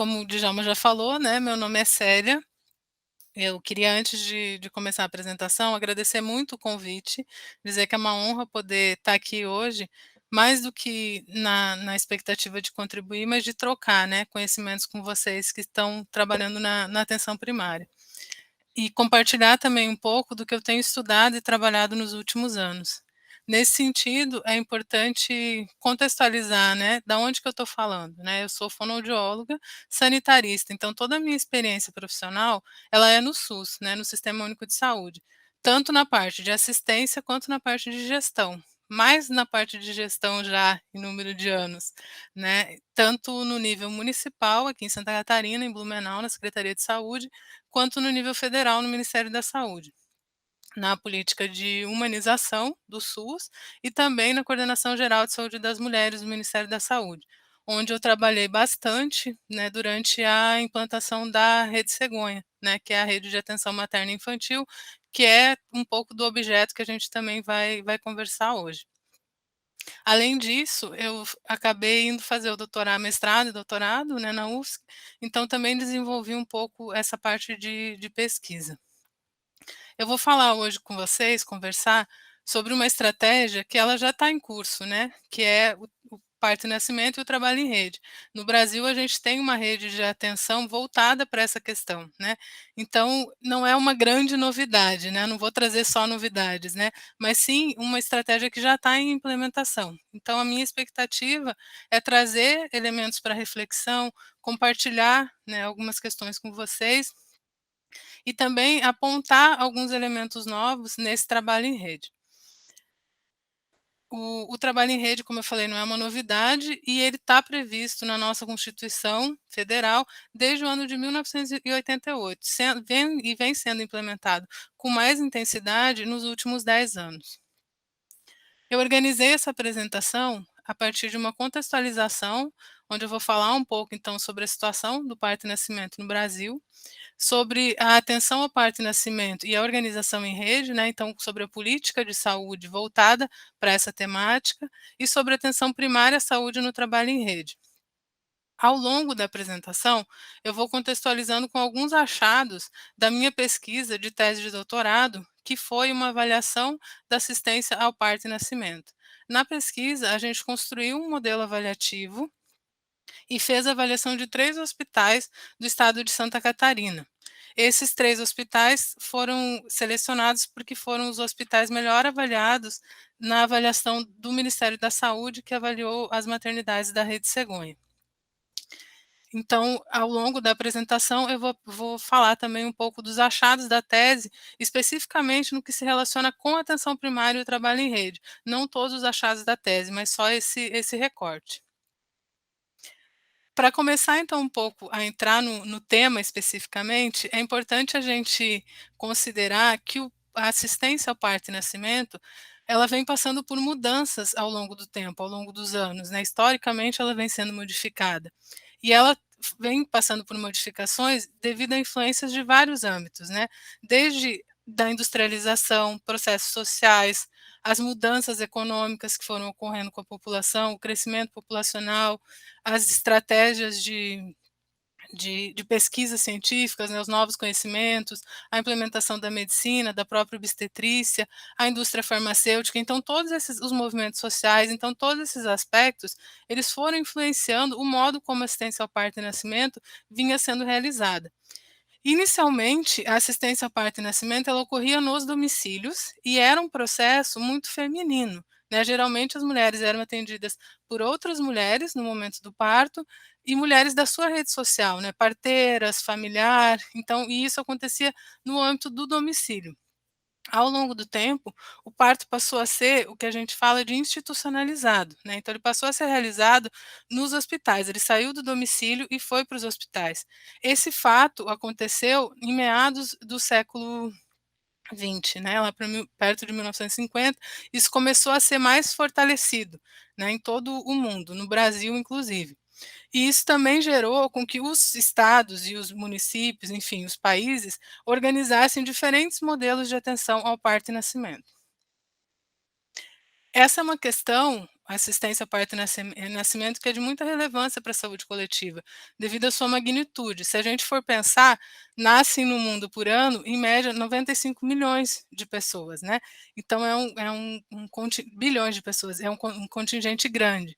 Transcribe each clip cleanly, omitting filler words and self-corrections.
como o Djalma já falou, né, meu nome é Célia. Eu queria, antes de começar a apresentação, agradecer muito o convite, dizer que é uma honra poder estar aqui hoje, mais do que na expectativa de contribuir, mas de trocar, né, conhecimentos com vocês que estão trabalhando na atenção primária. E compartilhar também um pouco do que eu tenho estudado e trabalhado nos últimos anos. Nesse sentido, é importante contextualizar, né, da onde que eu estou falando, né? Eu sou fonoaudióloga sanitarista, então toda a minha experiência profissional, ela é no SUS, né, no Sistema Único de Saúde, tanto na parte de assistência quanto na parte de gestão. Mais na parte de gestão já em número de anos, né? Tanto no nível municipal, aqui em Santa Catarina, em Blumenau, na Secretaria de Saúde, quanto no nível federal, no Ministério da Saúde, na política de humanização do SUS e também na Coordenação Geral de Saúde das Mulheres do Ministério da Saúde, onde eu trabalhei bastante, né, durante a implantação da Rede Cegonha, né, que é a rede de atenção materna e infantil, que é um pouco do objeto que a gente também vai conversar hoje. Além disso, eu acabei indo fazer o doutorado, mestrado e doutorado, né, na UFSC, então também desenvolvi um pouco essa parte de pesquisa. Eu vou falar hoje com vocês, conversar sobre uma estratégia que ela já está em curso, né, que é o parto e nascimento e o trabalho em rede. No Brasil, a gente tem uma rede de atenção voltada para essa questão, né, então não é uma grande novidade, né, não vou trazer só novidades, né, mas sim uma estratégia que já está em implementação. Então a minha expectativa é trazer elementos para reflexão, compartilhar, né, algumas questões com vocês e também apontar alguns elementos novos nesse trabalho em rede. O trabalho em rede, como eu falei, não é uma novidade e ele está previsto na nossa Constituição Federal desde o ano de 1988, e vem sendo implementado com mais intensidade nos últimos 10 anos. Eu organizei essa apresentação a partir de uma contextualização, onde eu vou falar um pouco, então, sobre a situação do parto e nascimento no Brasil, sobre a atenção ao parto e nascimento e a organização em rede, né, então sobre a política de saúde voltada para essa temática e sobre a atenção primária à saúde no trabalho em rede. Ao longo da apresentação, eu vou contextualizando com alguns achados da minha pesquisa de tese de doutorado, que foi uma avaliação da assistência ao parto e nascimento. Na pesquisa, a gente construiu um modelo avaliativo e fez a avaliação de 3 hospitais do estado de Santa Catarina. Esses 3 hospitais foram selecionados porque foram os hospitais melhor avaliados na avaliação do Ministério da Saúde, que avaliou as maternidades da Rede Cegonha. Então, ao longo da apresentação, eu vou falar também um pouco dos achados da tese, especificamente no que se relaciona com a atenção primária e o trabalho em rede. Não todos os achados da tese, mas só esse recorte. Para começar, então, um pouco a entrar no tema especificamente, é importante a gente considerar que a assistência ao parto e nascimento, ela vem passando por mudanças ao longo do tempo, ao longo dos anos, né? Historicamente, ela vem sendo modificada. E ela vem passando por modificações devido a influências de vários âmbitos, né? Desde da industrialização, processos sociais, as mudanças econômicas que foram ocorrendo com a população, o crescimento populacional, as estratégias de pesquisas científicas, né, os novos conhecimentos, a implementação da medicina, da própria obstetrícia, a indústria farmacêutica, então todos esses os movimentos sociais, então todos esses aspectos, eles foram influenciando o modo como a assistência ao parto e nascimento vinha sendo realizada. Inicialmente, a assistência ao parto e nascimento ela ocorria nos domicílios e era um processo muito feminino, né? Geralmente as mulheres eram atendidas por outras mulheres no momento do parto e mulheres da sua rede social, né? Parteiras, familiar, então e isso acontecia no âmbito do domicílio. Ao longo do tempo, o parto passou a ser o que a gente fala de institucionalizado, né? Então ele passou a ser realizado nos hospitais, ele saiu do domicílio e foi para os hospitais. Esse fato aconteceu em meados do século XX, né, lá perto de 1950, isso começou a ser mais fortalecido, né, em todo o mundo, no Brasil inclusive. E isso também gerou com que os estados e os municípios, enfim, os países, organizassem diferentes modelos de atenção ao parto e nascimento. Essa é uma questão assistência ao parto e nascimento, que é de muita relevância para a saúde coletiva, devido à sua magnitude. Se a gente for pensar, nascem no mundo por ano, em média, 95 milhões de pessoas, né? Então bilhões de pessoas, um contingente grande.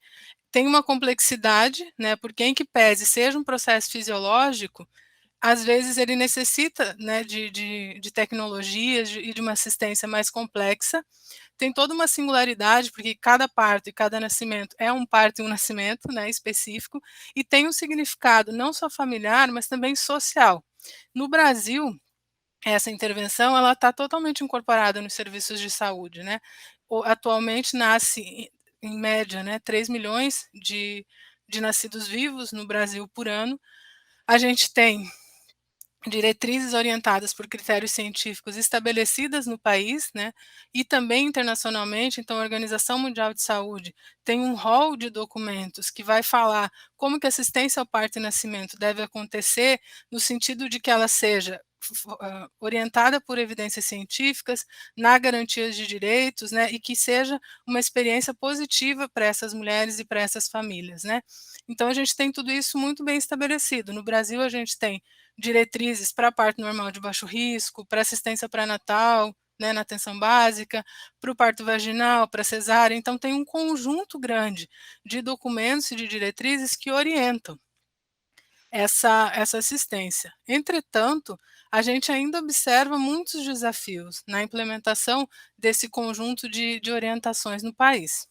Tem uma complexidade, né? Porque em que pese seja um processo fisiológico, às vezes ele necessita, né, de tecnologias e de uma assistência mais complexa. Tem toda uma singularidade, porque cada parto e cada nascimento é um parto e um nascimento, né, específico, e tem um significado não só familiar, mas também social. No Brasil, essa intervenção ela está totalmente incorporada nos serviços de saúde, né? Atualmente nasce, em média, né, 3 milhões de nascidos vivos no Brasil por ano. A gente tem diretrizes orientadas por critérios científicos estabelecidas no país, né, e também internacionalmente. Então, a Organização Mundial de Saúde tem um rol de documentos que vai falar como que a assistência ao parto e nascimento deve acontecer, no sentido de que ela seja orientada por evidências científicas, na garantia de direitos, né, e que seja uma experiência positiva para essas mulheres e para essas famílias, né. Então, a gente tem tudo isso muito bem estabelecido. No Brasil, a gente tem diretrizes para parto normal de baixo risco, para assistência pré-natal, né, na atenção básica, para o parto vaginal, para cesárea. Então, tem um conjunto grande de documentos e de diretrizes que orientam essa assistência. Entretanto, a gente ainda observa muitos desafios na implementação desse conjunto de orientações no país.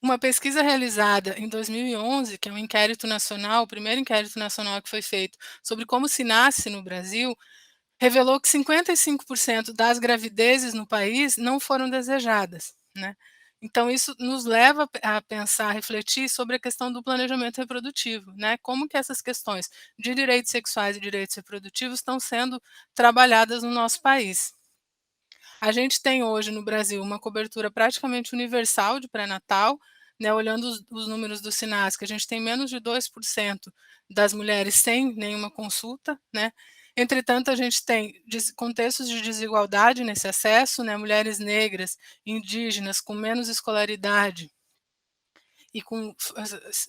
Uma pesquisa realizada em 2011, que é um inquérito nacional, o primeiro inquérito nacional que foi feito sobre como se nasce no Brasil, revelou que 55% das gravidezes no país não foram desejadas, né. Então isso nos leva a pensar, a refletir sobre a questão do planejamento reprodutivo, né, como que essas questões de direitos sexuais e direitos reprodutivos estão sendo trabalhadas no nosso país. A gente tem hoje no Brasil uma cobertura praticamente universal de pré-natal, né, olhando os números do SINASC, a gente tem menos de 2% das mulheres sem nenhuma consulta, né. Entretanto, a gente tem contextos de desigualdade nesse acesso, né, mulheres negras, indígenas com menos escolaridade e com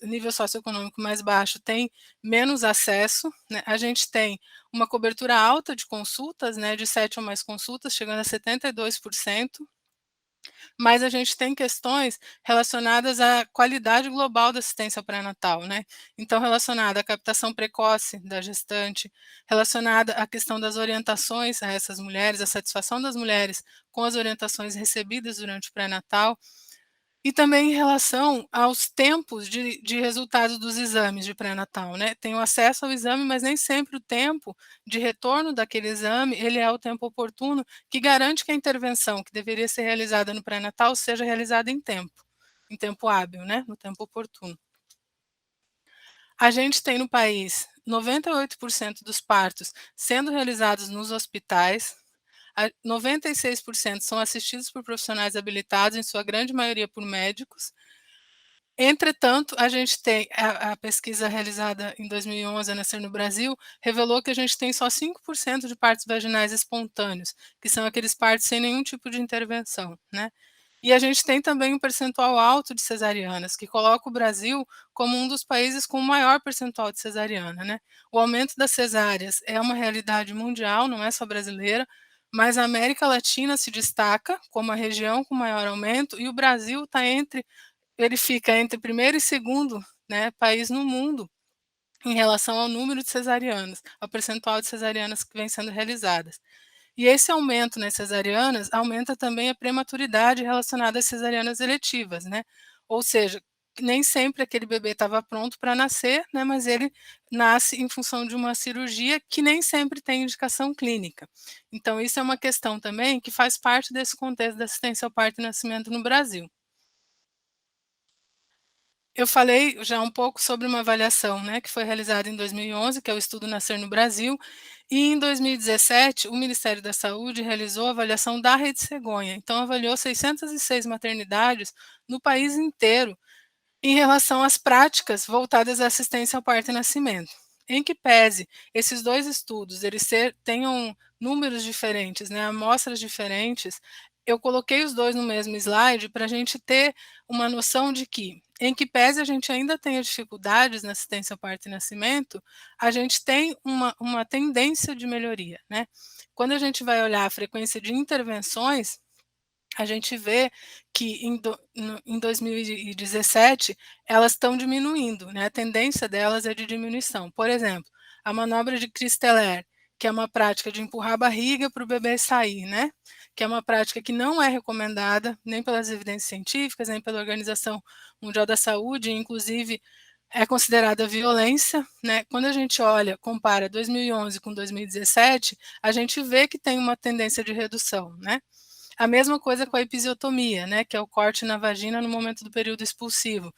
nível socioeconômico mais baixo têm menos acesso, né. A gente tem uma cobertura alta de consultas, né, de 7 ou mais consultas, chegando a 72%, mas a gente tem questões relacionadas à qualidade global da assistência pré-natal, né. Então relacionada à captação precoce da gestante, relacionada à questão das orientações a essas mulheres, a satisfação das mulheres com as orientações recebidas durante o pré-natal, e também em relação aos tempos de resultados dos exames de pré-natal, né. Tem o acesso ao exame, mas nem sempre o tempo de retorno daquele exame, ele é o tempo oportuno, que garante que a intervenção que deveria ser realizada no pré-natal seja realizada em tempo hábil, né, no tempo oportuno. A gente tem no país 98% dos partos sendo realizados nos hospitais, 96% são assistidos por profissionais habilitados, em sua grande maioria por médicos. Entretanto, a gente tem a pesquisa realizada em 2011, a Nascer no Brasil, revelou que a gente tem só 5% de partos vaginais espontâneos, que são aqueles partos sem nenhum tipo de intervenção, né. E a gente tem também um percentual alto de cesarianas, que coloca o Brasil como um dos países com o maior percentual de cesariana, né. O aumento das cesáreas é uma realidade mundial, não é só brasileira, mas a América Latina se destaca como a região com maior aumento, e o Brasil ele fica entre primeiro e segundo, né, país no mundo em relação ao número de cesarianas, ao percentual de cesarianas que vêm sendo realizadas. E esse aumento nas cesarianas aumenta também a prematuridade relacionada às cesarianas eletivas, né. Ou seja, nem sempre aquele bebê estava pronto para nascer, né, mas ele nasce em função de uma cirurgia que nem sempre tem indicação clínica. Então isso é uma questão também que faz parte desse contexto da assistência ao parto e nascimento no Brasil. Eu falei já um pouco sobre uma avaliação, né, que foi realizada em 2011, que é o estudo Nascer no Brasil, e em 2017 o Ministério da Saúde realizou a avaliação da Rede Cegonha. Então avaliou 606 maternidades no país inteiro em relação às práticas voltadas à assistência ao parto e nascimento. Em que pese esses 2 estudos, eles tenham números diferentes, né, amostras diferentes, eu coloquei os 2 no mesmo slide para a gente ter uma noção de que, em que pese a gente ainda tenha dificuldades na assistência ao parto e nascimento, a gente tem uma tendência de melhoria, né. Quando a gente vai olhar a frequência de intervenções, a gente vê que em 2017 elas estão diminuindo, né, a tendência delas é de diminuição. Por exemplo, a manobra de Christeller, que é uma prática de empurrar a barriga para o bebê sair, né, que é uma prática que não é recomendada nem pelas evidências científicas, nem pela Organização Mundial da Saúde, inclusive é considerada violência, né. Quando a gente olha, compara 2011 com 2017, a gente vê que tem uma tendência de redução, né. A mesma coisa com a episiotomia, né, que é o corte na vagina no momento do período expulsivo,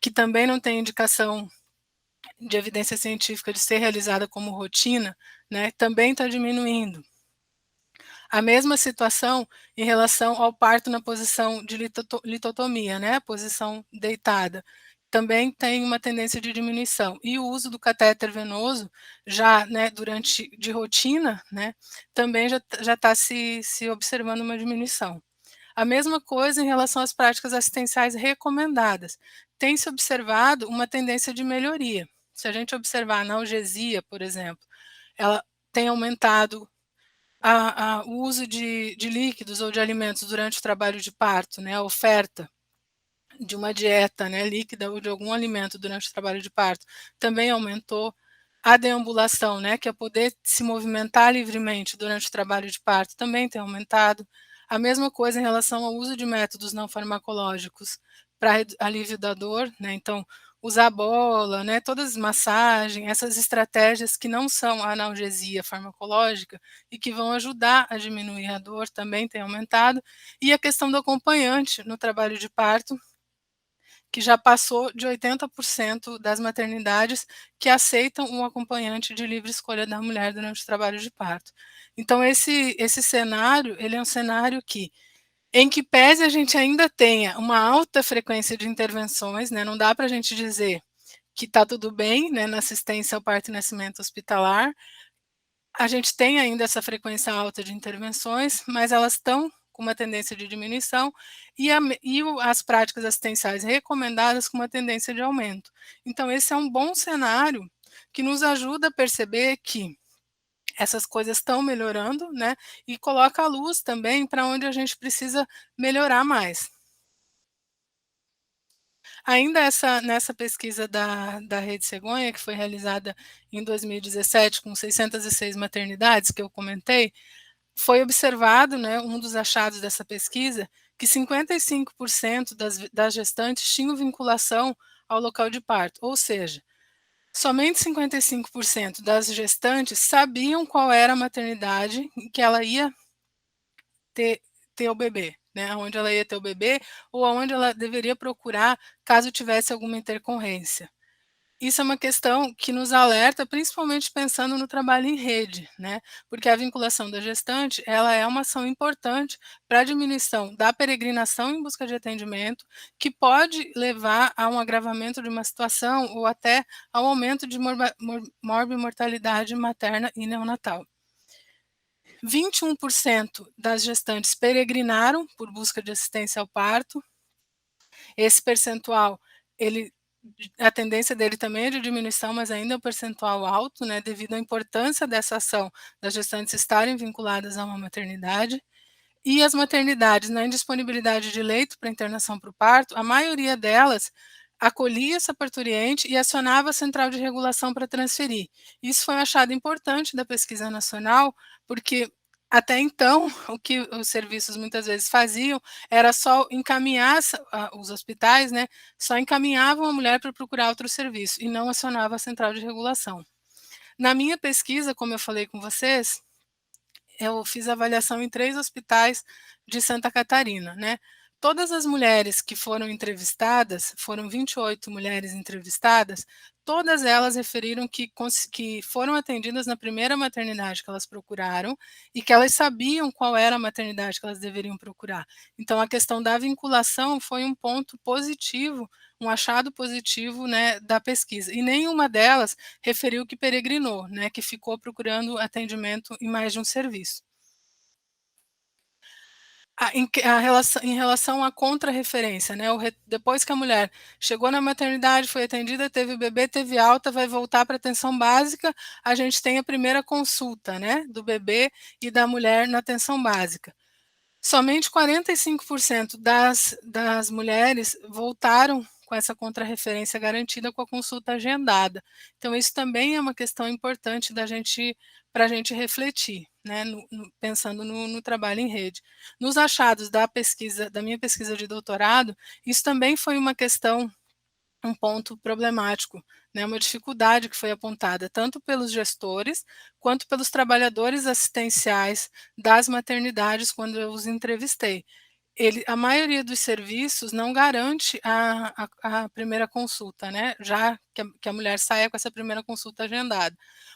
que também não tem indicação de evidência científica de ser realizada como rotina, né, também está diminuindo. A mesma situação em relação ao parto na posição de litotomia, né, a posição deitada, também tem uma tendência de diminuição. E o uso do catéter venoso, já, né, durante de rotina, né, também já está se observando uma diminuição. A mesma coisa em relação às práticas assistenciais recomendadas. Tem se observado uma tendência de melhoria. Se a gente observar a analgesia, por exemplo, ela tem aumentado o uso de líquidos ou de alimentos durante o trabalho de parto, né, a oferta de uma dieta, né, líquida ou de algum alimento durante o trabalho de parto também aumentou. A deambulação, né, que é poder se movimentar livremente durante o trabalho de parto, também tem aumentado. A mesma coisa em relação ao uso de métodos não farmacológicos para alívio da dor, né, então usar bola, né, todas as massagens, essas estratégias que não são a analgesia farmacológica e que vão ajudar a diminuir a dor também tem aumentado. E a questão do acompanhante no trabalho de parto, que já passou de 80% das maternidades que aceitam um acompanhante de livre escolha da mulher durante o trabalho de parto. Então esse cenário, ele é um cenário que, em que pese a gente ainda tenha uma alta frequência de intervenções, né, não dá para a gente dizer que está tudo bem, né, na assistência ao parto e nascimento hospitalar, a gente tem ainda essa frequência alta de intervenções, mas elas estão com uma tendência de diminuição as práticas assistenciais recomendadas com uma tendência de aumento. Então, esse é um bom cenário que nos ajuda a perceber que essas coisas estão melhorando, né? E coloca a luz também para onde a gente precisa melhorar mais. Ainda nessa pesquisa da Rede Cegonha, que foi realizada em 2017 com 606 maternidades, que eu comentei, foi observado, né, um dos achados dessa pesquisa, que 55% das gestantes tinham vinculação ao local de parto, ou seja, somente 55% das gestantes sabiam qual era a maternidade em que ela ia ter ter o bebê, né, aonde ela ia ter o bebê ou aonde ela deveria procurar caso tivesse alguma intercorrência. Isso é uma questão que nos alerta, principalmente pensando no trabalho em rede, né, porque a vinculação da gestante, ela é uma ação importante para a diminuição da peregrinação em busca de atendimento, que pode levar a um agravamento de uma situação ou até ao aumento de morbimortalidade materna e neonatal. 21% das gestantes peregrinaram por busca de assistência ao parto. Esse percentual, ele a tendência dele também é de diminuição, mas ainda é um percentual alto, né, devido à importância dessa ação das gestantes estarem vinculadas a uma maternidade. E as maternidades, na indisponibilidade de leito para internação para o parto, a maioria delas acolhia essa parturiente e acionava a central de regulação para transferir. Isso foi um achado importante da pesquisa nacional, porque até então o que os serviços muitas vezes faziam era só encaminhar os hospitais, né, só encaminhavam a mulher para procurar outro serviço e não acionava a central de regulação. Na minha pesquisa, como eu falei com vocês, eu fiz avaliação em 3 hospitais de Santa Catarina, né. Todas as mulheres que foram entrevistadas, foram 28 mulheres entrevistadas, todas elas referiram que foram atendidas na primeira maternidade que elas procuraram e que elas sabiam qual era a maternidade que elas deveriam procurar. Então a questão da vinculação foi um ponto positivo, um achado positivo, né, da pesquisa. E nenhuma delas referiu que peregrinou, né, que ficou procurando atendimento em mais de um serviço. em relação à contrarreferência, né, depois que a mulher chegou na maternidade, foi atendida, teve o bebê, teve alta, vai voltar para atenção básica, a gente tem a primeira consulta, né, do bebê e da mulher na atenção básica. Somente 45% das mulheres voltaram com essa contrarreferência garantida com a consulta agendada. Então, isso também é uma questão importante da gente para a gente refletir, né, pensando no trabalho em rede. Nos achados da minha pesquisa de doutorado, isso também foi uma questão, um ponto problemático, né, uma dificuldade que foi apontada tanto pelos gestores quanto pelos trabalhadores assistenciais das maternidades quando eu os entrevistei. A maioria dos serviços não garante a primeira consulta, né? Já que a mulher saia com essa primeira consulta agendada.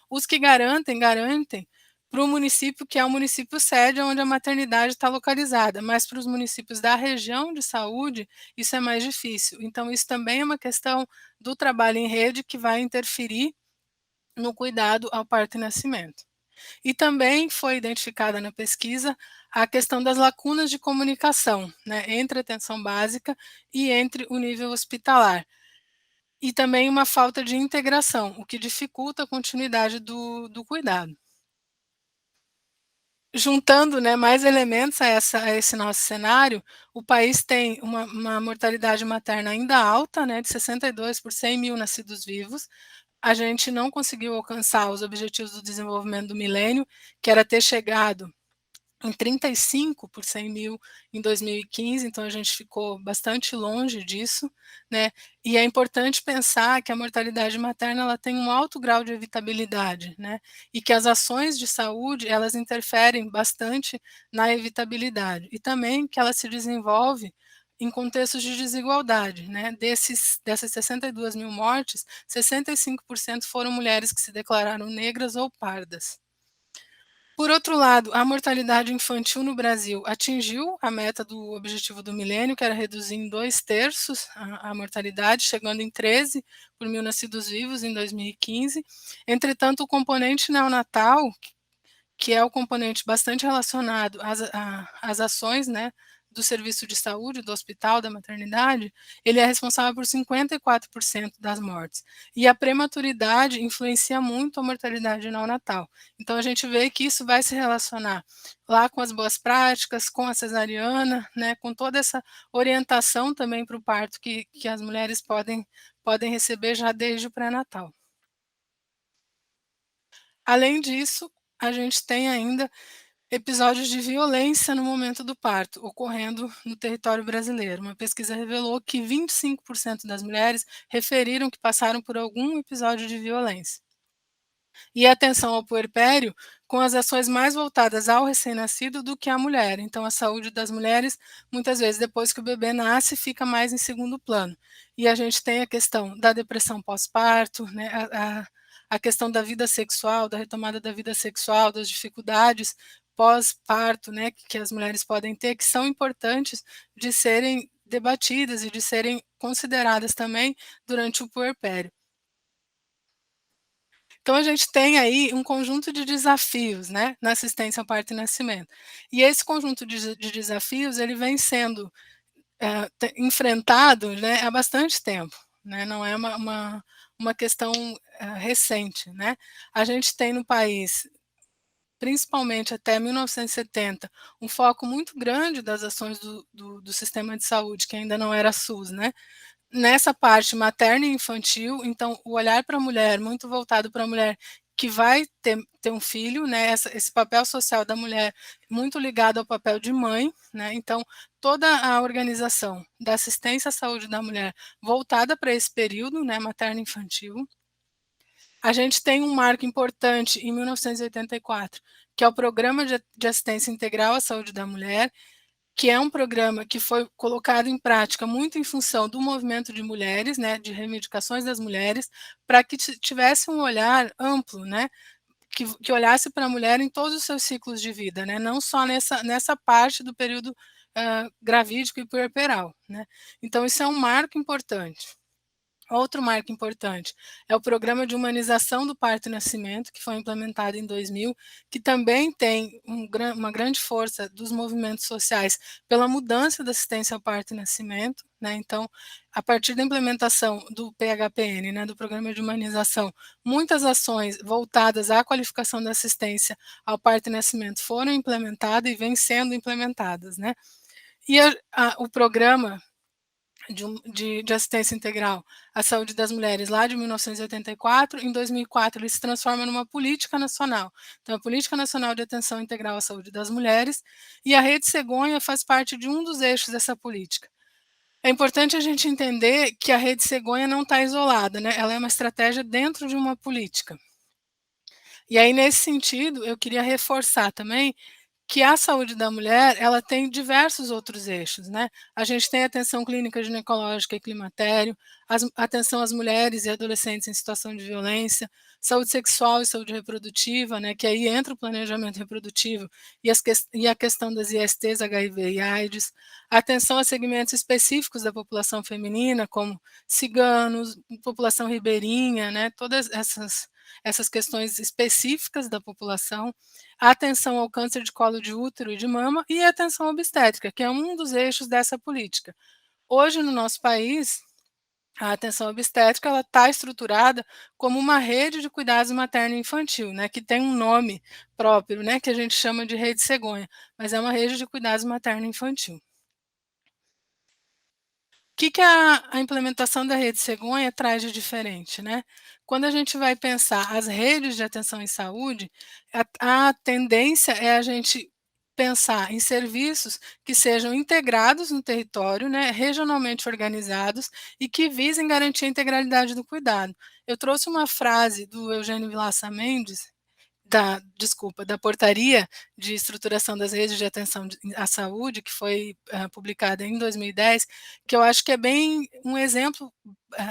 Os que garantem, garantem para o município que é o município sede onde a maternidade está localizada, mas para os municípios da região de saúde, isso é mais difícil. Então, isso também é uma questão do trabalho em rede que vai interferir no cuidado ao parto e nascimento. E também foi identificada na pesquisa a questão das lacunas de comunicação, né, entre a atenção básica e entre o nível hospitalar. E também uma falta de integração, o que dificulta a continuidade do cuidado. Juntando, né, mais elementos a esse nosso cenário, o país tem uma mortalidade materna ainda alta, né, de 62 por 100 mil nascidos vivos. A gente não conseguiu alcançar os objetivos do desenvolvimento do milênio, que era ter chegado em 35 por 100 mil em 2015, então a gente ficou bastante longe disso, né? E é importante pensar que a mortalidade materna ela tem um alto grau de evitabilidade, né? E que as ações de saúde elas interferem bastante na evitabilidade e também que ela se desenvolve em contextos de desigualdade, né? Dessas 62 mil mortes, 65% foram mulheres que se declararam negras ou pardas. Por outro lado, a mortalidade infantil no Brasil atingiu a meta do objetivo do milênio, que era reduzir em 2/3 a mortalidade, chegando em 13 por mil nascidos vivos em 2015. Entretanto, o componente neonatal, que é o componente bastante relacionado às ações, né, do serviço de saúde, do hospital, da maternidade, ele é responsável por 54% das mortes. E a prematuridade influencia muito a mortalidade neonatal. Então a gente vê que isso vai se relacionar lá com as boas práticas, com a cesariana, né, com toda essa orientação também para o parto que as mulheres podem receber já desde o pré-natal. Além disso, a gente tem ainda episódios de violência no momento do parto, ocorrendo no território brasileiro. Uma pesquisa revelou que 25% das mulheres referiram que passaram por algum episódio de violência. E atenção ao puerpério, com as ações mais voltadas ao recém-nascido do que à mulher. Então, a saúde das mulheres, muitas vezes, depois que o bebê nasce, fica mais em segundo plano. E a gente tem a questão da depressão pós-parto, né, a questão da vida sexual, da retomada da vida sexual, das dificuldades pós-parto, né, que as mulheres podem ter, que são importantes de serem debatidas e de serem consideradas também durante o puerpério. Então a gente tem aí um conjunto de desafios, né, na assistência ao parto e nascimento. E esse conjunto de desafios, ele vem sendo, enfrentado, né, há bastante tempo, né, não é uma questão, recente, né. A gente tem no país, principalmente até 1970, um foco muito grande das ações do sistema de saúde, que ainda não era SUS, né, nessa parte materna e infantil, então o olhar para a mulher, muito voltado para a mulher que vai ter um filho, né, esse papel social da mulher muito ligado ao papel de mãe, né, então toda a organização da assistência à saúde da mulher voltada para esse período, né, materno infantil. A gente tem um marco importante em 1984, que é o Programa de Assistência Integral à Saúde da Mulher, que é um programa que foi colocado em prática muito em função do movimento de mulheres, né, de reivindicações das mulheres, para que tivesse um olhar amplo, né, que olhasse para a mulher em todos os seus ciclos de vida, né, não só nessa parte do período gravídico e puerperal, né. Então isso é um marco importante. Outro marco importante é o Programa de Humanização do Parto e Nascimento, que foi implementado em 2000, que também tem uma grande força dos movimentos sociais pela mudança da assistência ao parto e nascimento, né? Então, a partir da implementação do PHPN, né, do Programa de Humanização, muitas ações voltadas à qualificação da assistência ao parto e nascimento foram implementadas e vêm sendo implementadas, né? E o programa de assistência integral à saúde das mulheres lá de 1984. Em 2004, ele se transforma numa política nacional. Então, a Política Nacional de Atenção Integral à Saúde das Mulheres, e a Rede Cegonha faz parte de um dos eixos dessa política. É importante a gente entender que a Rede Cegonha não está isolada, né? Ela é uma estratégia dentro de uma política. E aí, nesse sentido, eu queria reforçar também que a saúde da mulher, ela tem diversos outros eixos, né? A gente tem atenção clínica ginecológica e climatério, atenção às mulheres e adolescentes em situação de violência, saúde sexual e saúde reprodutiva, né? Que aí entra o planejamento reprodutivo e a questão das ISTs, HIV e AIDS, atenção a segmentos específicos da população feminina, como ciganos, população ribeirinha, né? Todas essas questões específicas da população, a atenção ao câncer de colo de útero e de mama e a atenção obstétrica, que é um dos eixos dessa política. Hoje, no nosso país, a atenção obstétrica ela está estruturada como uma rede de cuidados materno e infantil, né, que tem um nome próprio, né, que a gente chama de rede cegonha, mas é uma rede de cuidados materno e infantil. Que a implementação da rede cegonha traz de diferente, né? Quando a gente vai pensar as redes de atenção em saúde, a tendência é a gente pensar em serviços que sejam integrados no território, né, regionalmente organizados e que visem garantir a integralidade do cuidado. Eu trouxe uma frase do Eugênio Vilaça Mendes, da portaria de estruturação das redes de atenção à saúde, que foi publicada em 2010, que eu acho que é bem um exemplo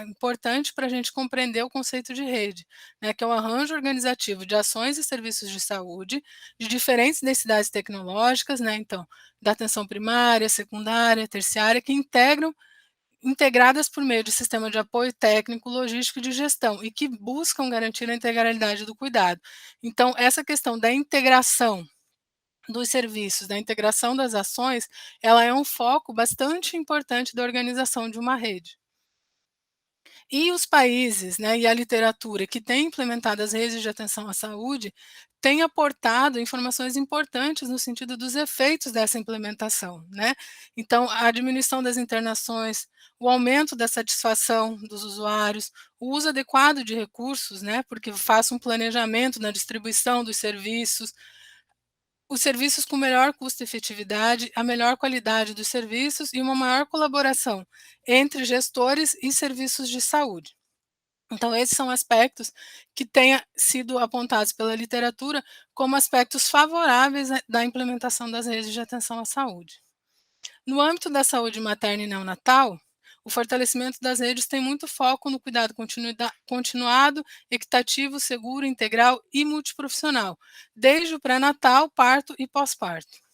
importante para a gente compreender o conceito de rede, né, que é o arranjo organizativo de ações e serviços de saúde de diferentes densidades tecnológicas, né, então, da atenção primária, secundária, terciária, que integradas por meio de sistema de apoio técnico, logístico e de gestão, e que buscam garantir a integralidade do cuidado. Então, essa questão da integração dos serviços, da integração das ações, ela é um foco bastante importante da organização de uma rede. E os países, né, e a literatura que têm implementado as redes de atenção à saúde têm aportado informações importantes no sentido dos efeitos dessa implementação, né? Então, a diminuição das internações, o aumento da satisfação dos usuários, o uso adequado de recursos, né, porque faça um planejamento na distribuição dos serviços, os serviços com melhor custo-efetividade, a melhor qualidade dos serviços e uma maior colaboração entre gestores e serviços de saúde. Então, esses são aspectos que têm sido apontados pela literatura como aspectos favoráveis da implementação das redes de atenção à saúde. No âmbito da saúde materna e neonatal, o fortalecimento das redes tem muito foco no cuidado continuado, equitativo, seguro, integral e multiprofissional, desde o pré-natal, parto e pós-parto.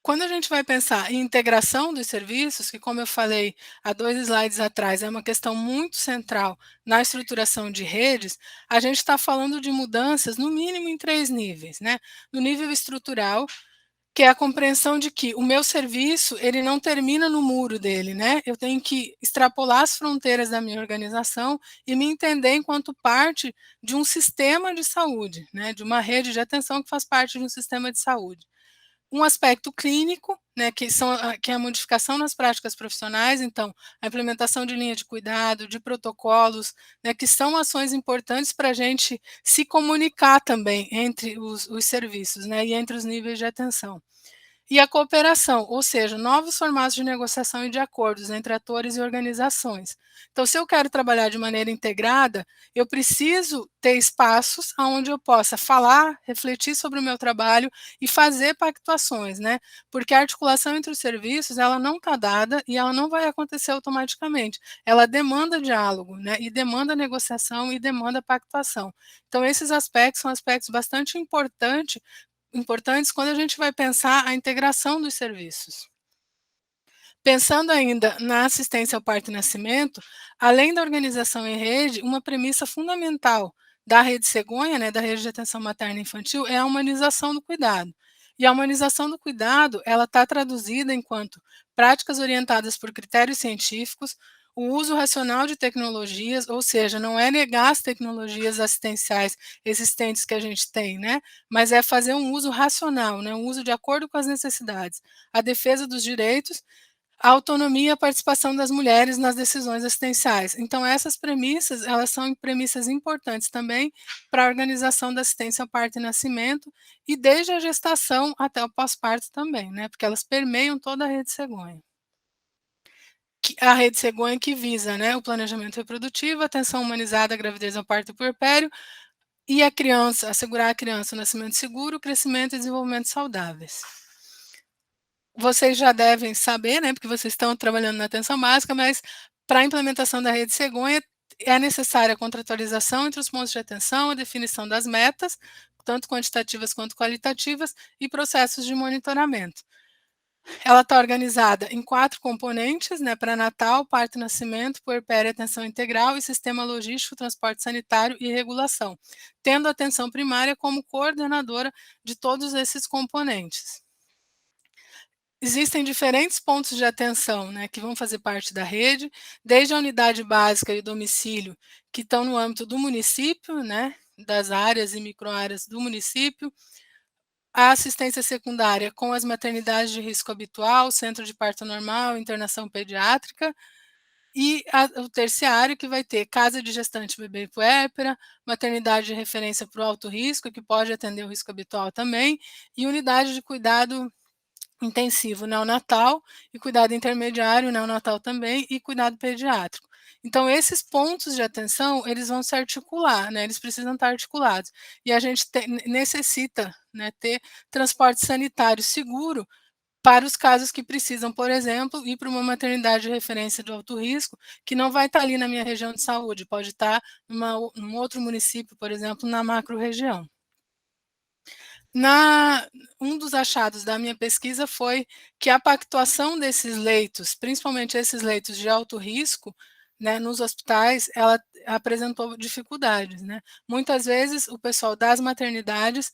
Quando a gente vai pensar em integração dos serviços, que, como eu falei há 2 slides atrás, é uma questão muito central na estruturação de redes, a gente está falando de mudanças, no mínimo, em 3 níveis, né? No nível estrutural, que é a compreensão de que o meu serviço, ele não termina no muro dele, né? Eu tenho que extrapolar as fronteiras da minha organização e me entender enquanto parte de um sistema de saúde, né? De uma rede de atenção que faz parte de um sistema de saúde. Um aspecto clínico, né, que é a modificação nas práticas profissionais, então, a implementação de linha de cuidado, de protocolos, né, que são ações importantes para a gente se comunicar também entre os serviços, né, e entre os níveis de atenção. E a cooperação, ou seja, novos formatos de negociação e de acordos entre atores e organizações. Então, se eu quero trabalhar de maneira integrada, eu preciso ter espaços onde eu possa falar, refletir sobre o meu trabalho e fazer pactuações, né? Porque a articulação entre os serviços, ela não está dada e ela não vai acontecer automaticamente. Ela demanda diálogo, né? E demanda negociação e demanda pactuação. Então, esses aspectos são aspectos bastante importantes quando a gente vai pensar a integração dos serviços. Pensando ainda na assistência ao parto e nascimento, além da organização em rede, uma premissa fundamental da Rede Cegonha, né, da Rede de Atenção Materna e Infantil, é a humanização do cuidado. E a humanização do cuidado, ela está traduzida enquanto práticas orientadas por critérios científicos, o uso racional de tecnologias, ou seja, não é negar as tecnologias assistenciais existentes que a gente tem, né, mas é fazer um uso racional, né, um uso de acordo com as necessidades, a defesa dos direitos, a autonomia e a participação das mulheres nas decisões assistenciais. Então essas premissas, elas são premissas importantes também para a organização da assistência ao parto e nascimento, e desde a gestação até o pós-parto também, né, porque elas permeiam toda a rede cegonha. A rede cegonha que visa, né, o planejamento reprodutivo, a atenção humanizada à gravidez, ao parto e puerpério, e a criança, assegurar à criança o nascimento seguro, o crescimento e desenvolvimento saudáveis. Vocês já devem saber, né, porque vocês estão trabalhando na atenção básica, mas para a implementação da rede cegonha é necessária a contratualização entre os pontos de atenção, a definição das metas, tanto quantitativas quanto qualitativas, e processos de monitoramento. Ela está organizada em 4 componentes, né, pré-natal, parto e nascimento, puerpério e atenção integral, e sistema logístico, transporte sanitário e regulação, tendo a atenção primária como coordenadora de todos esses componentes. Existem diferentes pontos de atenção, né, que vão fazer parte da rede, desde a unidade básica e domicílio, que estão no âmbito do município, né, das áreas e microáreas do município, a assistência secundária com as maternidades de risco habitual, centro de parto normal, internação pediátrica, e o terciário, que vai ter casa de gestante, bebê e puérpera, maternidade de referência para o alto risco, que pode atender o risco habitual também, e unidade de cuidado intensivo neonatal e cuidado intermediário neonatal também, e cuidado pediátrico. Então esses pontos de atenção, eles vão se articular, né, eles precisam estar articulados. E a gente necessita, né, ter transporte sanitário seguro para os casos que precisam, por exemplo, ir para uma maternidade de referência de alto risco, que não vai estar ali na minha região de saúde, pode estar num outro município, por exemplo, na macro-região. Um dos achados da minha pesquisa foi que a pactuação desses leitos, principalmente esses leitos de alto risco, né, nos hospitais, ela apresentou dificuldades, né. Muitas vezes o pessoal das maternidades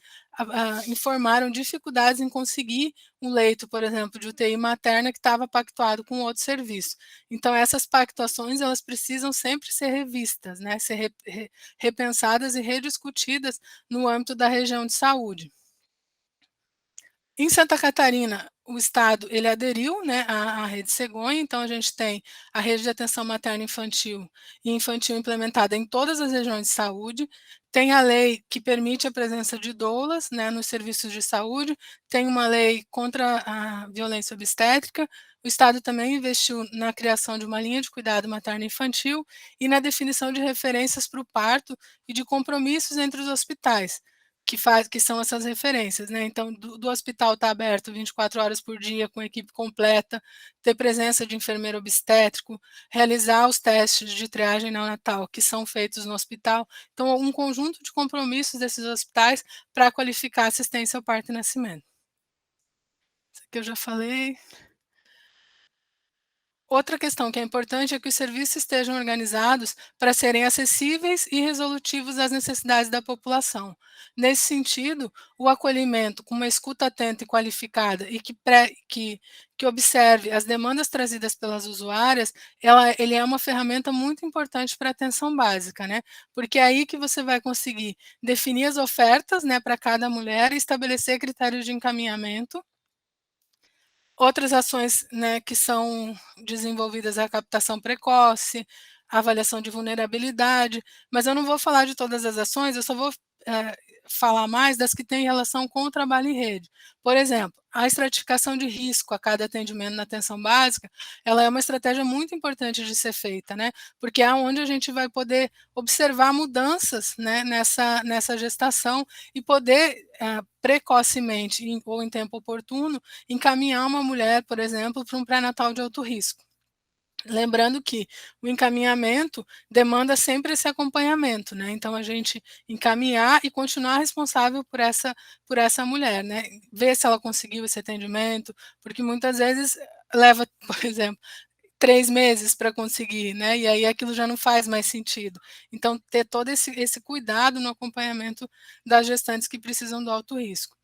informaram dificuldades em conseguir um leito, por exemplo, de UTI materna que estava pactuado com outro serviço. Então essas pactuações, elas precisam sempre ser revistas, né, ser repensadas e rediscutidas no âmbito da região de saúde. Em Santa Catarina, o estado ele aderiu, né, à Rede Cegonha, então a gente tem a rede de atenção materna e infantil implementada em todas as regiões de saúde, tem a lei que permite a presença de doulas, né, nos serviços de saúde, tem uma lei contra a violência obstétrica, o estado também investiu na criação de uma linha de cuidado materno e infantil e na definição de referências para o parto e de compromissos entre os hospitais, que são essas referências, né, então do hospital estar aberto 24 horas por dia com equipe completa, ter presença de enfermeiro obstétrico, realizar os testes de triagem neonatal que são feitos no hospital, então um conjunto de compromissos desses hospitais para qualificar a assistência ao parto e nascimento. Isso aqui eu já falei. Outra questão que é importante é que os serviços estejam organizados para serem acessíveis e resolutivos às necessidades da população. Nesse sentido, o acolhimento com uma escuta atenta e qualificada e que observe as demandas trazidas pelas usuárias, ele é uma ferramenta muito importante para a atenção básica, né? Porque é aí que você vai conseguir definir as ofertas, né, para cada mulher e estabelecer critérios de encaminhamento. Outras ações, né, que são desenvolvidas é a captação precoce, a avaliação de vulnerabilidade, mas eu não vou falar de todas as ações, eu só vou, falar mais das que têm relação com o trabalho em rede. Por exemplo, a estratificação de risco a cada atendimento na atenção básica, ela é uma estratégia muito importante de ser feita, né, porque é onde a gente vai poder observar mudanças, né, nessa gestação e poder, precocemente ou em tempo oportuno, encaminhar uma mulher, por exemplo, para um pré-natal de alto risco. Lembrando que o encaminhamento demanda sempre esse acompanhamento, né, então a gente encaminhar e continuar responsável por essa mulher, né, ver se ela conseguiu esse atendimento, porque muitas vezes leva, por exemplo, 3 meses para conseguir, né, e aí aquilo já não faz mais sentido. Então ter todo esse cuidado no acompanhamento das gestantes que precisam do alto risco.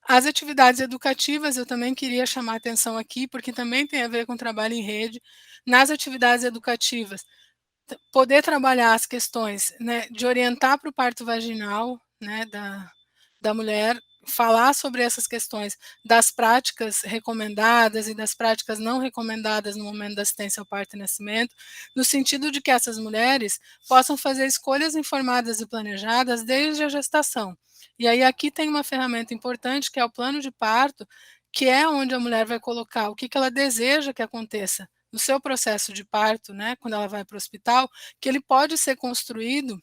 As atividades educativas eu também queria chamar atenção aqui, porque também tem a ver com trabalho em rede. Nas atividades educativas, poder trabalhar as questões, né, de orientar para o parto vaginal, né, da mulher, falar sobre essas questões das práticas recomendadas e das práticas não recomendadas no momento da assistência ao parto e nascimento, no sentido de que essas mulheres possam fazer escolhas informadas e planejadas desde a gestação. E aí aqui tem uma ferramenta importante que é o plano de parto, que é onde a mulher vai colocar o que ela deseja que aconteça no seu processo de parto, né, quando ela vai para o hospital, que ele pode ser construído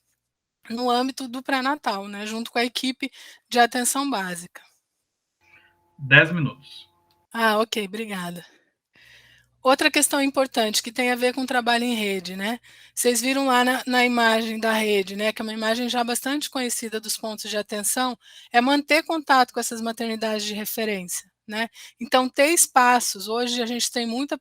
no âmbito do pré-natal, né, junto com a equipe de atenção básica. 10 minutos. Ah, ok, obrigada. Outra questão importante que tem a ver com trabalho em rede, né? Vocês viram lá na imagem da rede, né? Que é uma imagem já bastante conhecida dos pontos de atenção, é manter contato com essas maternidades de referência, né? Então, ter espaços. Hoje a gente tem muita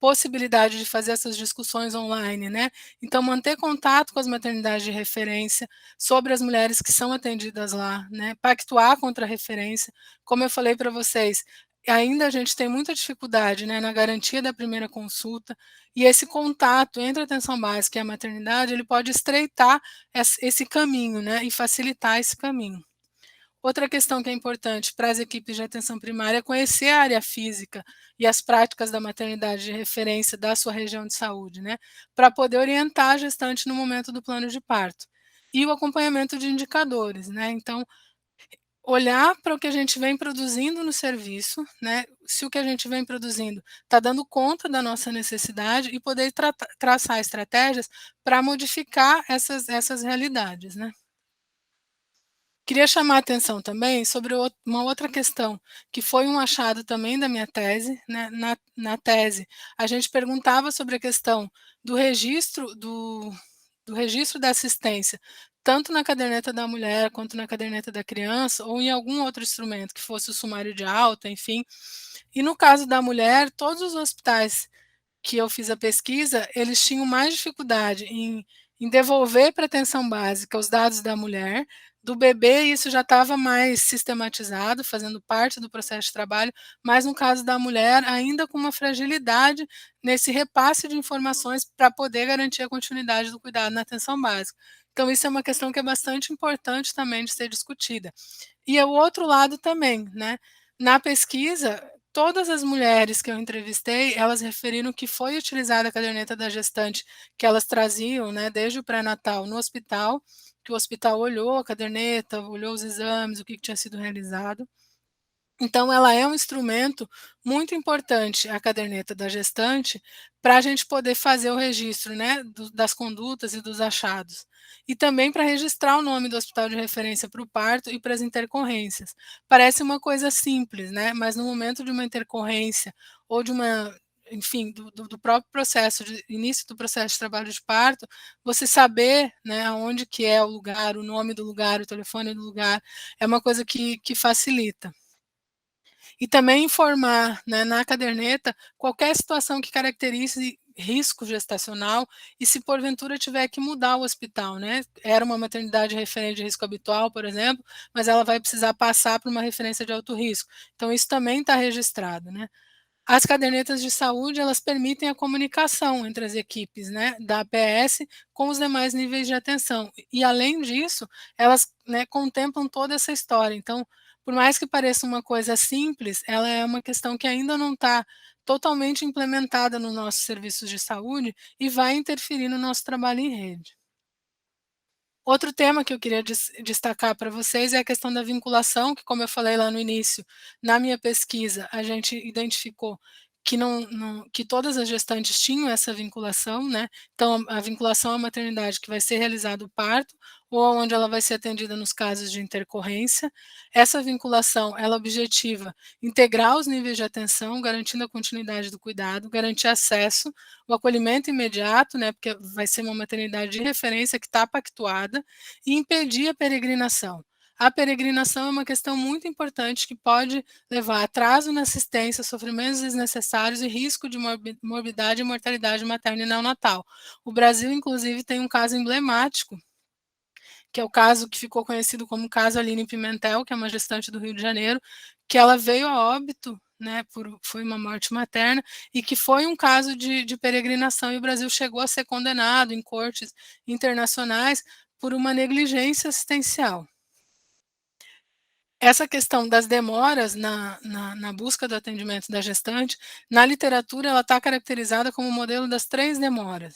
possibilidade de fazer essas discussões online, né? Então, manter contato com as maternidades de referência sobre as mulheres que são atendidas lá, né? Pactuar contra a referência. Como eu falei para vocês, ainda a gente tem muita dificuldade, né, na garantia da primeira consulta, e esse contato entre a atenção básica e a maternidade, ele pode estreitar esse caminho, né, e facilitar esse caminho. Outra questão que é importante para as equipes de atenção primária é conhecer a área física e as práticas da maternidade de referência da sua região de saúde, né, para poder orientar a gestante no momento do plano de parto. E o acompanhamento de indicadores, né? Então, olhar para o que a gente vem produzindo no serviço, né? Se o que a gente vem produzindo está dando conta da nossa necessidade e poder traçar estratégias para modificar essas realidades, né? Queria chamar a atenção também sobre uma outra questão, que foi um achado também da minha tese, né? Na tese, a gente perguntava sobre a questão do registro da assistência, tanto na caderneta da mulher quanto na caderneta da criança, ou em algum outro instrumento, que fosse o sumário de alta, enfim. E no caso da mulher, todos os hospitais que eu fiz a pesquisa, eles tinham mais dificuldade em devolver para a atenção básica os dados da mulher, do bebê isso já estava mais sistematizado, fazendo parte do processo de trabalho, mas no caso da mulher, ainda com uma fragilidade nesse repasse de informações para poder garantir a continuidade do cuidado na atenção básica. Então, isso é uma questão que é bastante importante também de ser discutida. E é o outro lado também, né? Na pesquisa, todas as mulheres que eu entrevistei, elas referiram que foi utilizada a caderneta da gestante que elas traziam, né, desde o pré-natal no hospital, que o hospital olhou a caderneta, olhou os exames, o que tinha sido realizado. Então, ela é um instrumento muito importante, a caderneta da gestante, para a gente poder fazer o registro, né, das condutas e dos achados. E também para registrar o nome do hospital de referência para o parto e para as intercorrências. Parece uma coisa simples, né, mas no momento de uma intercorrência ou de uma, enfim, do próprio processo, de início do processo de trabalho de parto, você saber, né, aonde que é o lugar, o nome do lugar, o telefone do lugar, é uma coisa que facilita. E também informar, né, na caderneta qualquer situação que caracterize risco gestacional e se porventura tiver que mudar o hospital, né? Era uma maternidade referente de risco habitual, por exemplo, mas ela vai precisar passar para uma referência de alto risco. Então, isso também está registrado, né? As cadernetas de saúde, elas permitem a comunicação entre as equipes, né, da APS com os demais níveis de atenção. E, além disso, elas, né, contemplam toda essa história. Então, por mais que pareça uma coisa simples, ela é uma questão que ainda não está totalmente implementada nos nossos serviços de saúde e vai interferir no nosso trabalho em rede. Outro tema que eu queria destacar para vocês é a questão da vinculação, que, como eu falei lá no início, na minha pesquisa, a gente identificou que que todas as gestantes tinham essa vinculação, né? Então, a vinculação à maternidade que vai ser realizado o parto, ou onde ela vai ser atendida nos casos de intercorrência. Essa vinculação, ela objetiva integrar os níveis de atenção, garantindo a continuidade do cuidado, garantir acesso, o acolhimento imediato, né, porque vai ser uma maternidade de referência que está pactuada, e impedir a peregrinação. a peregrinação é uma questão muito importante que pode levar a atraso na assistência, sofrimentos desnecessários e risco de morbidade e mortalidade materna e neonatal. O Brasil, inclusive, tem um caso emblemático, que é o caso que ficou conhecido como caso Aline Pimentel, que é uma gestante do Rio de Janeiro, que ela veio a óbito, né, foi uma morte materna, e que foi um caso de peregrinação, e o Brasil chegou a ser condenado em cortes internacionais por uma negligência assistencial. Essa questão das demoras na busca do atendimento da gestante, na literatura ela está caracterizada como o modelo das 3 demoras.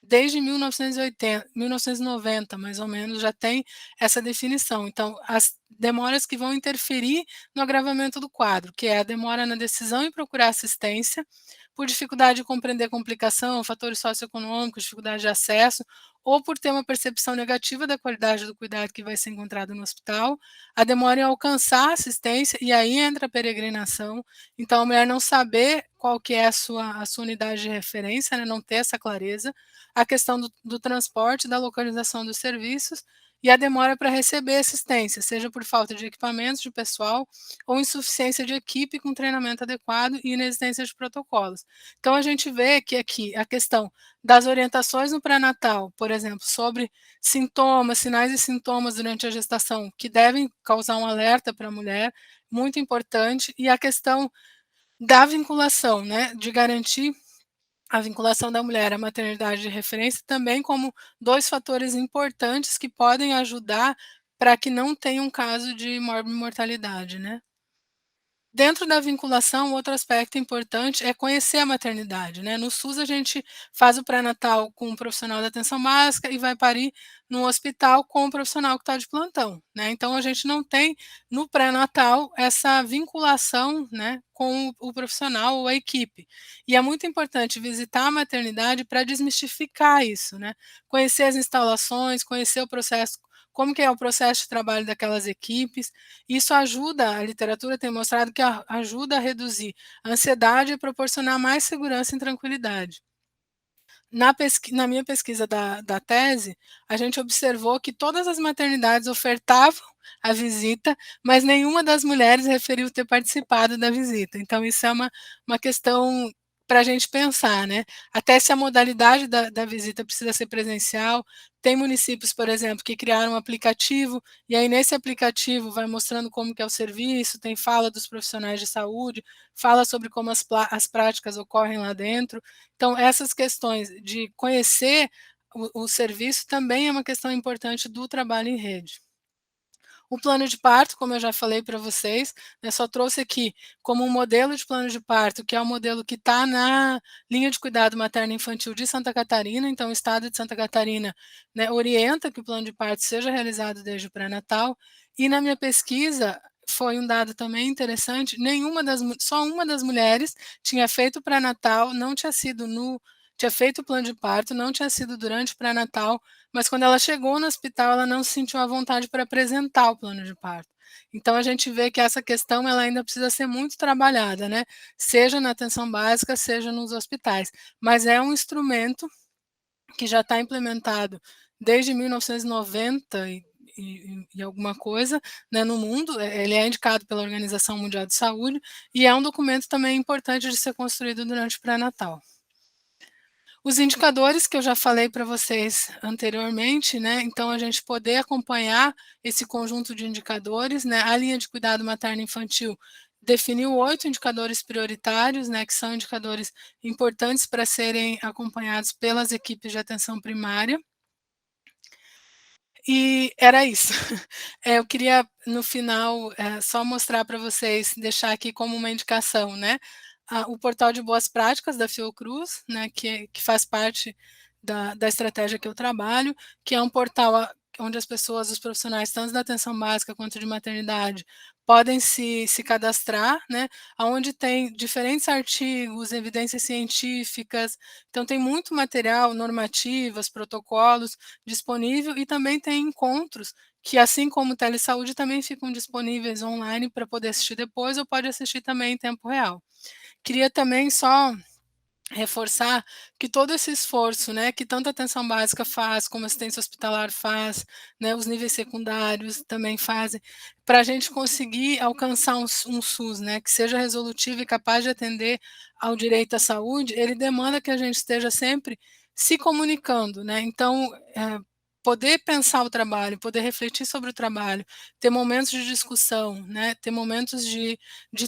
Desde 1990, mais ou menos, já tem essa definição. Então, as demoras que vão interferir no agravamento do quadro, que é a demora na decisão em procurar assistência, por dificuldade de compreender complicação, fatores socioeconômicos, dificuldade de acesso, ou por ter uma percepção negativa da qualidade do cuidado que vai ser encontrado no hospital, a demora em alcançar a assistência, e aí entra a peregrinação. Então, a mulher não saber qual que é a sua unidade de referência, né, não ter essa clareza, a questão do transporte, da localização dos serviços e a demora para receber assistência, seja por falta de equipamentos, de pessoal, ou insuficiência de equipe com treinamento adequado e inexistência de protocolos. Então, a gente vê que aqui a questão das orientações no pré-natal, por exemplo, sobre sintomas, sinais e sintomas durante a gestação, que devem causar um alerta para a mulher, muito importante, e a questão da vinculação, né, de garantir a vinculação da mulher à maternidade de referência também como 2 fatores importantes que podem ajudar para que não tenha um caso de morbimortalidade, né. Dentro da vinculação, outro aspecto importante é conhecer a maternidade, né. No SUS, a gente faz o pré-natal com um profissional da atenção básica e vai parir no hospital com o profissional que está de plantão, né. Então a gente não tem, no pré-natal, essa vinculação, né, com o profissional ou a equipe. E é muito importante visitar a maternidade para desmistificar isso, né. Conhecer as instalações, conhecer o processo, como que é o processo de trabalho daquelas equipes, isso ajuda, a literatura tem mostrado que ajuda a reduzir a ansiedade e proporcionar mais segurança e tranquilidade. Na minha pesquisa da tese, a gente observou que todas as maternidades ofertavam a visita, mas nenhuma das mulheres referiu ter participado da visita. Então isso é uma questão para a gente pensar, né, até se a modalidade da visita precisa ser presencial. Tem municípios, por exemplo, que criaram um aplicativo, e aí nesse aplicativo vai mostrando como que é o serviço, tem fala dos profissionais de saúde, fala sobre como as práticas ocorrem lá dentro. Então, essas questões de conhecer o serviço também é uma questão importante do trabalho em rede. O plano de parto, como eu já falei para vocês, né, só trouxe aqui como um modelo de plano de parto, que é o modelo que está na linha de cuidado materno-infantil de Santa Catarina. Então, o estado de Santa Catarina, né, orienta que o plano de parto seja realizado desde o pré-natal. E na minha pesquisa, foi um dado também interessante, só uma das mulheres tinha feito o pré-natal, não tinha sido tinha feito o plano de parto, não tinha sido durante o pré-natal, mas quando ela chegou no hospital, ela não se sentiu à vontade para apresentar o plano de parto. Então a gente vê que essa questão ela ainda precisa ser muito trabalhada, né, seja na atenção básica, seja nos hospitais, mas é um instrumento que já está implementado desde 1990 e alguma coisa, né, no mundo. Ele é indicado pela Organização Mundial de Saúde e é um documento também importante de ser construído durante o pré-natal. Os indicadores que eu já falei para vocês anteriormente, né, então a gente poder acompanhar esse conjunto de indicadores, né, a linha de cuidado materno-infantil definiu 8 indicadores prioritários, né, que são indicadores importantes para serem acompanhados pelas equipes de atenção primária. E era isso. Eu queria no final, só mostrar para vocês, deixar aqui como uma indicação, né, o portal de boas práticas da Fiocruz, né, que faz parte da estratégia que eu trabalho, que é um portal onde as pessoas, os profissionais, tanto da atenção básica quanto de maternidade, podem se cadastrar, né, aonde tem diferentes artigos, evidências científicas. Então tem muito material, normativas, protocolos disponível, e também tem encontros que, assim como o telesaúde, também ficam disponíveis online para poder assistir depois ou pode assistir também em tempo real. Queria também só reforçar que todo esse esforço, né, que tanto a atenção básica faz, como a assistência hospitalar faz, né, os níveis secundários também fazem, para a gente conseguir alcançar um SUS, né, que seja resolutivo e capaz de atender ao direito à saúde, ele demanda que a gente esteja sempre se comunicando, né? Então, poder pensar o trabalho, poder refletir sobre o trabalho, ter momentos de discussão, né, ter momentos de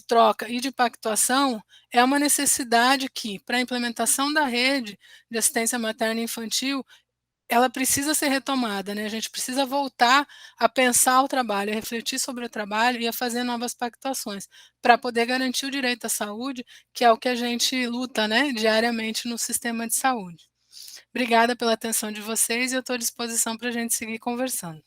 troca e de pactuação, é uma necessidade que, para a implementação da rede de assistência materna e infantil, ela precisa ser retomada, né? A gente precisa voltar a pensar o trabalho, a refletir sobre o trabalho e a fazer novas pactuações, para poder garantir o direito à saúde, que é o que a gente luta, né, diariamente no sistema de saúde. Obrigada pela atenção de vocês e eu estou à disposição para a gente seguir conversando.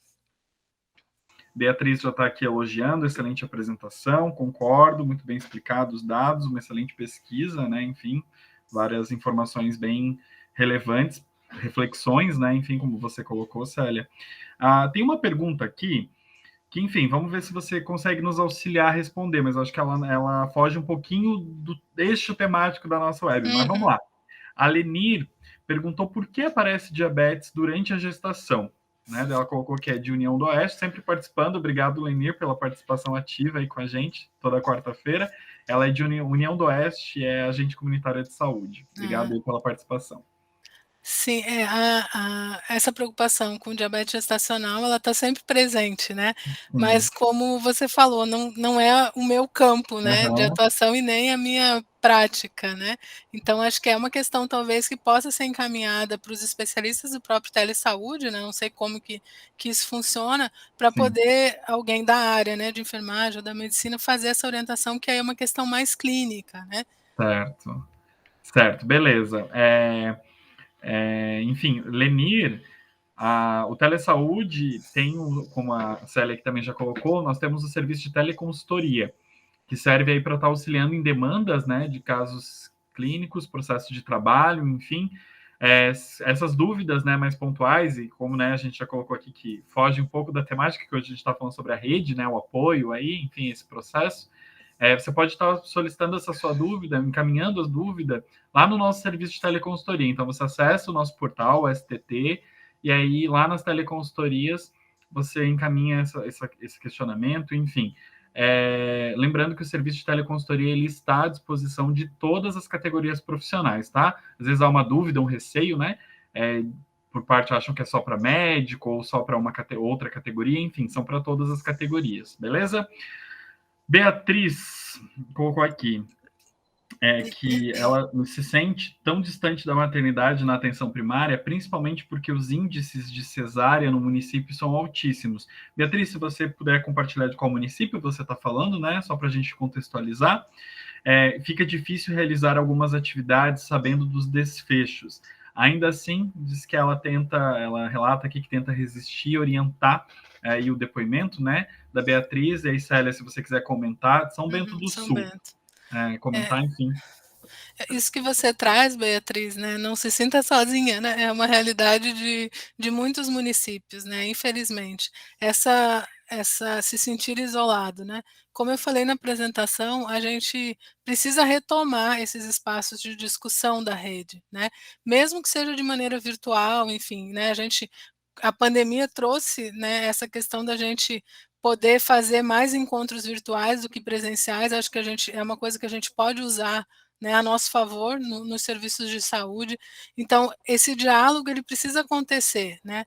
Beatriz já está aqui elogiando, excelente apresentação, concordo, muito bem explicado os dados, uma excelente pesquisa, né? Enfim, várias informações bem relevantes, reflexões, né? Enfim, como você colocou, Célia. Tem uma pergunta aqui que, enfim, vamos ver se você consegue nos auxiliar a responder, mas acho que ela foge um pouquinho do eixo temático da nossa web, mas vamos lá. A Lenir perguntou por que aparece diabetes durante a gestação. Né? Ela colocou que é de União do Oeste, sempre participando. Obrigado, Lenir, pela participação ativa aí com a gente toda quarta-feira. Ela é de União do Oeste, é agente comunitária de saúde. Obrigado aí pela participação. Sim, essa preocupação com diabetes gestacional, ela está sempre presente, né? Mas como você falou, não é o meu campo, né, de atuação e nem a minha prática, né? Então acho que é uma questão talvez que possa ser encaminhada para os especialistas do próprio telesaúde, né? Não sei como que isso funciona, para poder alguém da área, né, de enfermagem ou da medicina fazer essa orientação, que aí é uma questão mais clínica, né? Certo, beleza. Enfim, Lenir, o telesaúde tem, como a Célia que também já colocou, nós temos o serviço de teleconsultoria, que serve aí para estar auxiliando em demandas, né, de casos clínicos, processos de trabalho, enfim, essas dúvidas, né, mais pontuais, e como, né, a gente já colocou aqui que foge um pouco da temática, que hoje a gente está falando sobre a rede, né, o apoio aí, enfim, esse processo, você pode estar solicitando essa sua dúvida, encaminhando as dúvidas lá no nosso serviço de teleconsultoria. Então, você acessa o nosso portal, o STT, e aí lá nas teleconsultorias você encaminha esse questionamento, enfim. Lembrando que o serviço de teleconsultoria ele está à disposição de todas as categorias profissionais, tá? Às vezes há uma dúvida, um receio, né? Por parte acham que é só para médico ou só para uma outra categoria, enfim, são para todas as categorias, beleza? Beatriz colocou aqui que ela se sente tão distante da maternidade na atenção primária, principalmente porque os índices de cesárea no município são altíssimos. Beatriz, se você puder compartilhar de qual município você está falando, né? Só para a gente contextualizar. Fica difícil realizar algumas atividades sabendo dos desfechos. Ainda assim, diz que ela relata aqui que tenta resistir, orientar aí o depoimento, né, da Beatriz. E aí, Célia, se você quiser comentar, São Bento do São Sul. Bento. Comentar, enfim. Isso que você traz, Beatriz, né, não se sinta sozinha, né, é uma realidade de muitos municípios, né, infelizmente. Essa se sentir isolado, né. Como eu falei na apresentação, a gente precisa retomar esses espaços de discussão da rede, né, mesmo que seja de maneira virtual, enfim, né, a pandemia trouxe, né, essa questão da gente poder fazer mais encontros virtuais do que presenciais, acho que é uma coisa que a gente pode usar, né, a nosso favor nos serviços de saúde. Então, esse diálogo ele precisa acontecer, né?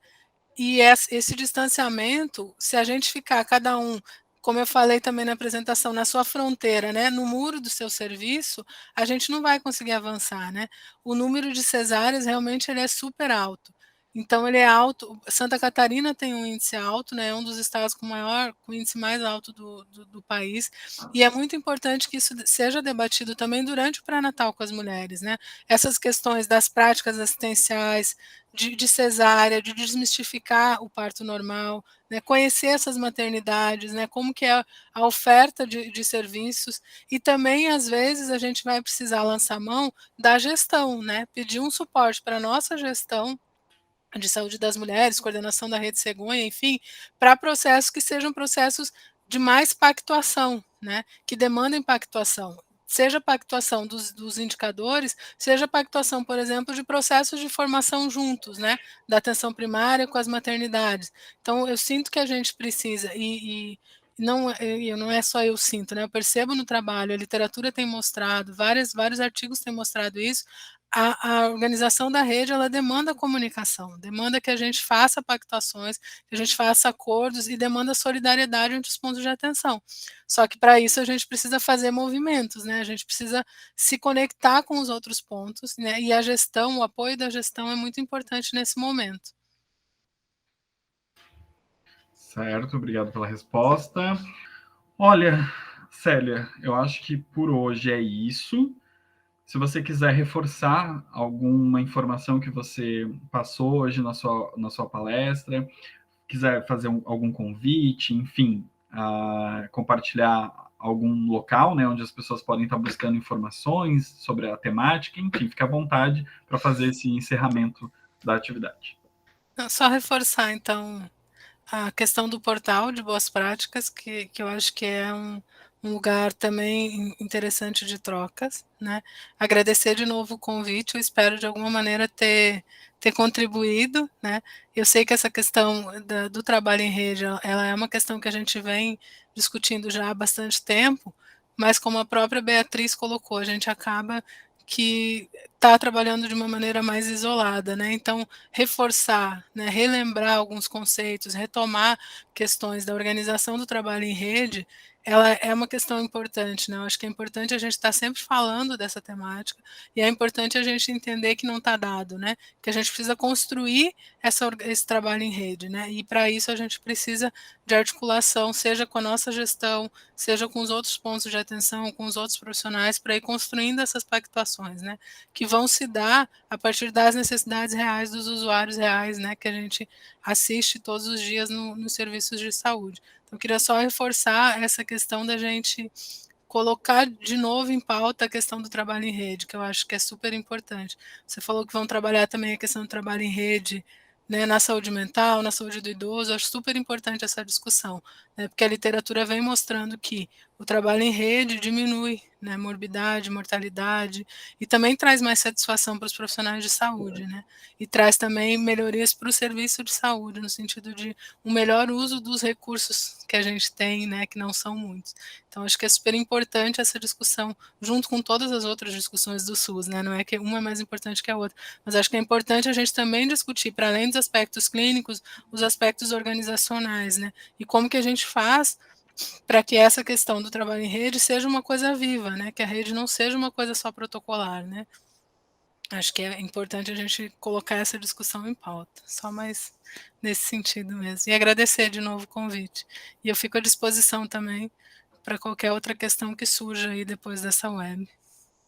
E esse distanciamento, se a gente ficar cada um, como eu falei também na apresentação, na sua fronteira, né, no muro do seu serviço, a gente não vai conseguir avançar, né? O número de cesáreas realmente ele é super alto. Então ele é alto. Santa Catarina tem um índice alto, né? É um dos estados com o índice mais alto do país. E é muito importante que isso seja debatido também durante o pré-natal com as mulheres, né? Essas questões das práticas assistenciais, de cesárea, de desmistificar o parto normal, né, conhecer essas maternidades, né, como que é a oferta de serviços, e também, às vezes, a gente vai precisar lançar mão da gestão, né, pedir um suporte para a nossa gestão de saúde das mulheres, coordenação da rede cegonha, enfim, para processos que sejam processos de mais pactuação, né, que demandem pactuação. seja a pactuação dos indicadores, seja a pactuação, por exemplo, de processos de formação juntos, né, da atenção primária com as maternidades. Então, eu sinto que a gente precisa, não é só eu sinto, né, eu percebo no trabalho, a literatura tem mostrado, vários artigos têm mostrado isso, a organização da rede, ela demanda comunicação, demanda que a gente faça pactuações, que a gente faça acordos e demanda solidariedade entre os pontos de atenção. Só que para isso a gente precisa fazer movimentos, né? A gente precisa se conectar com os outros pontos, né? E a gestão, o apoio da gestão é muito importante nesse momento. Certo, obrigado pela resposta. Olha, Célia, eu acho que por hoje é isso. Se você quiser reforçar alguma informação que você passou hoje na sua palestra, quiser fazer algum convite, enfim, compartilhar algum local, né, onde as pessoas podem estar buscando informações sobre a temática, enfim, fique à vontade para fazer esse encerramento da atividade. Só reforçar, então, a questão do portal de boas práticas, que eu acho que é um lugar também interessante de trocas, né. Agradecer de novo o convite, eu espero de alguma maneira ter contribuído, né. Eu sei que essa questão do trabalho em rede, ela é uma questão que a gente vem discutindo já há bastante tempo, mas como a própria Beatriz colocou, a gente acaba que está trabalhando de uma maneira mais isolada, né, então reforçar, né, relembrar alguns conceitos, retomar questões da organização do trabalho em rede, ela é uma questão importante, né, eu acho que é importante a gente estar sempre falando dessa temática, e é importante a gente entender que não está dado, né, que a gente precisa construir esse trabalho em rede, né, e para isso a gente precisa de articulação, seja com a nossa gestão, seja com os outros pontos de atenção, com os outros profissionais, para ir construindo essas pactuações, né, que vão se dar a partir das necessidades reais dos usuários reais, né, que a gente assiste todos os dias nos serviços de saúde. Então, eu queria só reforçar essa questão da gente colocar de novo em pauta a questão do trabalho em rede, que eu acho que é super importante. Você falou que vão trabalhar também a questão do trabalho em rede, né, na saúde mental, na saúde do idoso, eu acho super importante essa discussão, né, porque a literatura vem mostrando que o trabalho em rede diminui, né, morbidade, mortalidade, e também traz mais satisfação para os profissionais de saúde, né, e traz também melhorias para o serviço de saúde, no sentido de um melhor uso dos recursos que a gente tem, né, que não são muitos. Então, acho que é super importante essa discussão, junto com todas as outras discussões do SUS, né, não é que uma é mais importante que a outra, mas acho que é importante a gente também discutir, para além dos aspectos clínicos, os aspectos organizacionais, né, e como que a gente faz para que essa questão do trabalho em rede seja uma coisa viva, né, que a rede não seja uma coisa só protocolar, né. Acho que é importante a gente colocar essa discussão em pauta, só mais nesse sentido mesmo. E agradecer de novo o convite. E eu fico à disposição também para qualquer outra questão que surja aí depois dessa web.